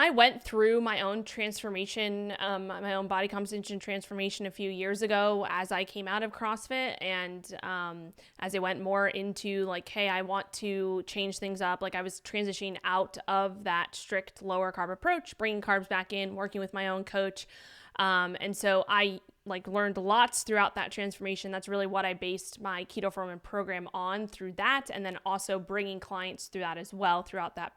I went through my own transformation, my own body composition transformation a few years ago as I came out of CrossFit, and as I went more into like, hey, I want to change things up. Like I was transitioning out of that strict lower carb approach, bringing carbs back in, working with my own coach. And so I like learned lots throughout that transformation. That's really what I based my Keto for Women program on through that. And then also bringing clients through that as well throughout that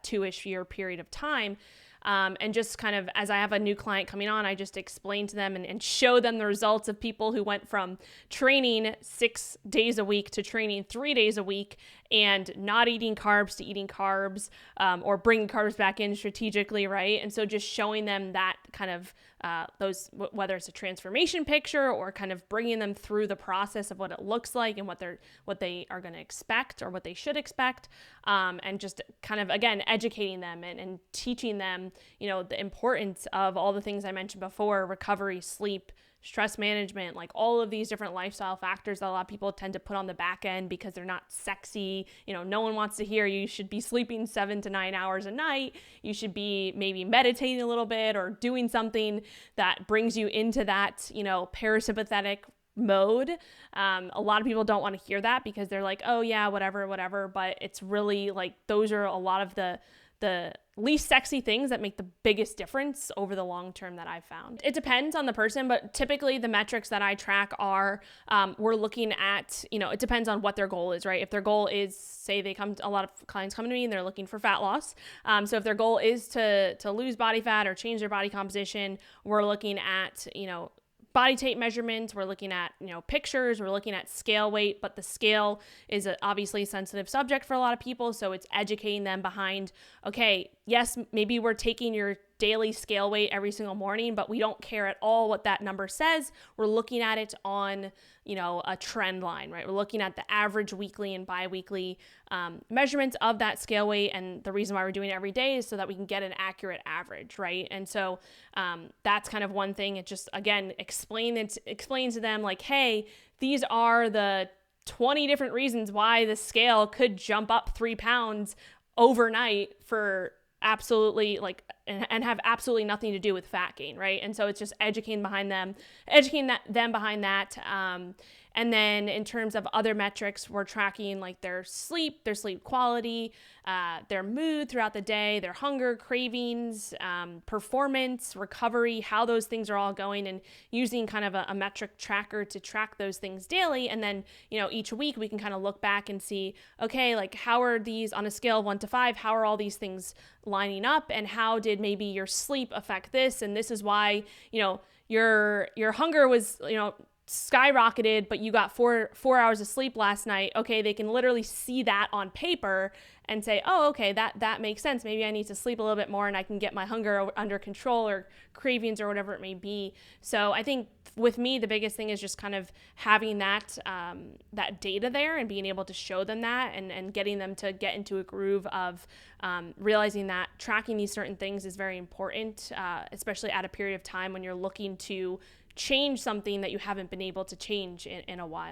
2-ish year period of time. And just kind of as I have a new client coming on, I just explain to them and show them the results of people who went from training 6 days a week to training 3 days a week and not eating carbs to eating carbs, or bringing carbs back in strategically, right? And so just showing them that kind of those, whether it's a transformation picture or kind of bringing them through the process of what it looks like and what they are going to expect or what they should expect, and just kind of, again, educating them and teaching them, the importance of all the things I mentioned before: recovery, sleep, stress management, like all of these different lifestyle factors that a lot of people tend to put on the back end because they're not sexy. No one wants to hear you should be sleeping 7 to 9 hours a night. You should be maybe meditating a little bit or doing something that brings you into that, parasympathetic mode. A lot of people don't want to hear that because they're like, oh yeah, whatever. But it's really like, those are a lot of the least sexy things that make the biggest difference over the long term that I've found. It depends on the person, but typically the metrics that I track are, we're looking at, it depends on what their goal is, right? If their goal is, say a lot of clients come to me and they're looking for fat loss. So if their goal is to lose body fat or change their body composition, we're looking at, body tape measurements, we're looking at, pictures, we're looking at scale weight, but the scale is obviously a sensitive subject for a lot of people. So it's educating them behind, okay, yes, maybe we're taking your daily scale weight every single morning, but we don't care at all what that number says. We're looking at it on, a trend line, right? We're looking at the average weekly and biweekly measurements of that scale weight. And the reason why we're doing it every day is so that we can get an accurate average, right? And so that's kind of one thing. It just, again, explains to them like, hey, these are the 20 different reasons why the scale could jump up 3 pounds overnight for absolutely and have absolutely nothing to do with fat gain, right? And so it's just educating them behind that. And then in terms of other metrics, we're tracking like their sleep quality, their mood throughout the day, their hunger, cravings, performance, recovery, how those things are all going, and using kind of a metric tracker to track those things daily. And then, each week we can kind of look back and see, okay, like how are these on a scale of 1 to 5, how are all these things lining up, and how did maybe your sleep affect this? And this is why, your hunger was, skyrocketed, but you got four hours of sleep last night. Okay, they can literally see that on paper and say, oh, okay, that makes sense. Maybe I need to sleep a little bit more and I can get my hunger under control, or cravings, or whatever it may be. So I think with me, the biggest thing is just kind of having that data there and being able to show them that, and getting them to get into a groove of realizing that tracking these certain things is very important, especially at a period of time when you're looking to change something that you haven't been able to change in a while.